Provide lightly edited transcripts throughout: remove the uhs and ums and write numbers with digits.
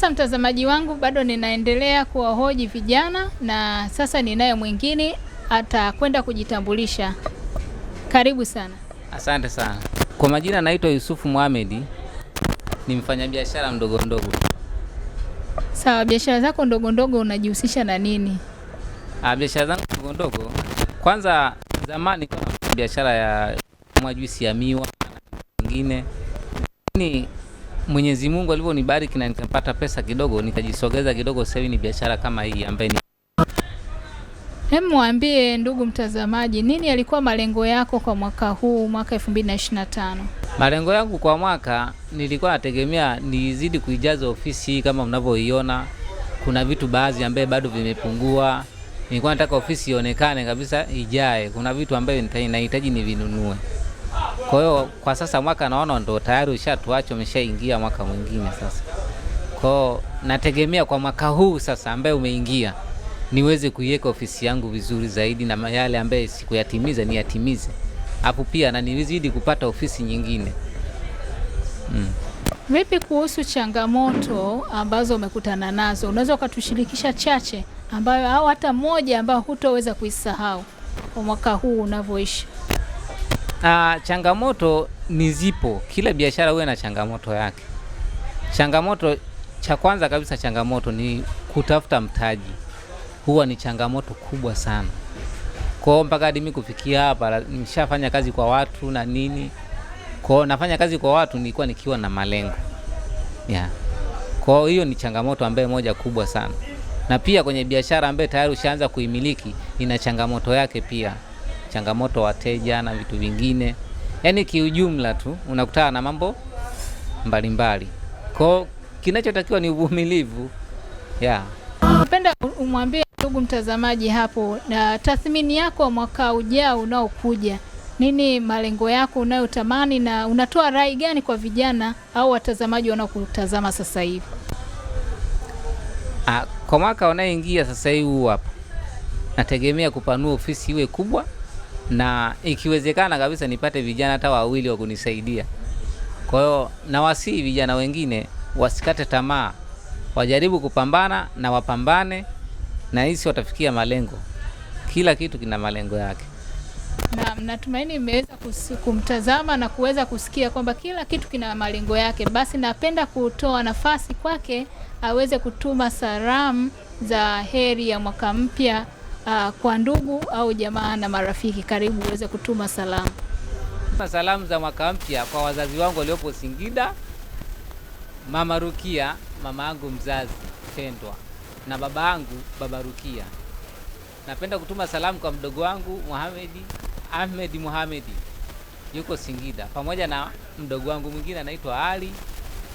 Sasa mtazamaji wangu, bado ninaendelea kuwahoji vijana na sasa ninaye mwingine atakwenda kujitambulisha. Karibu sana. Asante sana. Kwa majina naitwa Yusufu Mohamed, ni mfanyabiashara mdogo mdogo. Sawa, biashara zako ndogo ndogo unajihusisha na nini? Biashara zangu ndogo ndogo, kwanza zamani kwa biashara ya juisi ya miwa nyingine. Ni Mwenyezi Mungu alivyonibariki na nikapata pesa kidogo, nikajisogeza kidogo, sasa ni biashara kama hii ambaye ni. Mwambie ndugu mtazamaji, nini yalikuwa malengo yako kwa mwaka huu, mwaka 2025? Malengo yangu kwa mwaka, nilikuwa nategemea nizidi kuijaza ofisi kama mnavyoiona. Kuna vitu baadhi ambaye bado vimepungua. Nilikuwa nataka ofisi ionekane kabisa ijae. Kuna vitu ambaye nahitaji nivinunue. Kwa hiyo kwa sasa mwaka naona ndo tayari ushatuacha, umeshaingia mwaka mwingine sasa. Kwa hiyo nategemea kwa mwaka huu sasa ambaye umeingia niweze kuiweka ofisi yangu vizuri zaidi, na yale ambaye sikuyatimiza niyatimize. Hapo pia na nizidi kupata ofisi nyingine. Vipi kuhusu changamoto ambazo umekutana nazo? Unaweza ukatushirikisha chache ambayo au hata moja ambayo hutoweza kuisahau kwa mwaka huu unavyoishi? Changamoto ni zipo. Kila biashara huwa na changamoto yake. Changamoto cha kwanza kabisa, changamoto ni kutafuta mtaji. Huwa ni changamoto kubwa sana. Kwa mpaka hadi mimi kufikia hapa nimeshafanya kazi kwa watu na nini. Kwa nafanya kazi kwa watu nilikuwa nikiwa na malengo. Kwa hiyo ni changamoto ambayo moja kubwa sana. Na pia kwenye biashara ambayo tayari ushaanza kuimiliki ina changamoto yake pia. Changamoto wateja na vitu vingine. Yaani kiujumla tu unakutana na mambo mbalimbali. Kwa kinachotakiwa ni uvumilivu. Napenda umwambie ndugu mtazamaji hapo, na tathmini yako mwaka ujao unaokuja. Nini malengo yako unayotamani, na unatoa rai gani kwa vijana au watazamaji wanaokutazama sasa hivi? Kwa mwaka unaoingia sasa hivi huu hapa, nategemea kupanua ofisi iwe kubwa, na ikiwezekana kabisa nipate vijana hata wawili wa kunisaidia. Kwa hiyo nawasihi vijana wengine wasikate tamaa, wajaribu kupambana na wapambane, na hisi watafikia malengo. Kila kitu kina malengo yake. Na natumaini mmeweza kumtazama na kuweza kusikia kwamba kila kitu kina malengo yake. Basi napenda kutoa nafasi kwake aweze kutuma salamu za heri ya mwaka mpya kwa ndugu au jamaa na marafiki. Karibu uweze kutuma salamu. Salamu za mwaka mpya kwa wazazi wangu waliopo Singida, Mama Rukia, mama yangu mzazi pendwa, na baba yangu Baba Rukia. Napenda kutuma salamu kwa mdogo wangu Ahmed Mohamed, yuko Singida, pamoja na mdogo wangu mwingine anaitwa Ali,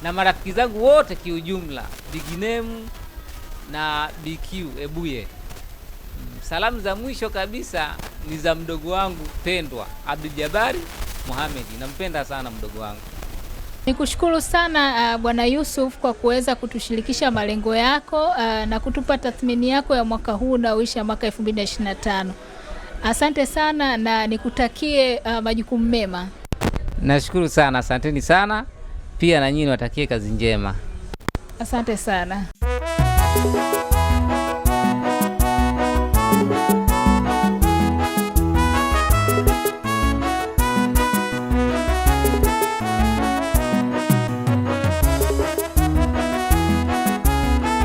na marafiki zangu wote kiujumla, Biginemu na BQ Ebuye. Salamu za mwisho kabisa ni za mdogo wangu pendwa Abdul Jabari Mohamed. Nampenda sana mdogo wangu. Nikushukuru sana Bwana Yusuf kwa kuweza kutushirikisha malengo yako na kutupa tathmini yako ya mwaka huu na uisha mwaka 2025. Asante sana na nikutakie majukumu mema. Nashukuru sana, asanteni sana. Pia na nyinyi watakie kazi njema. Asante sana.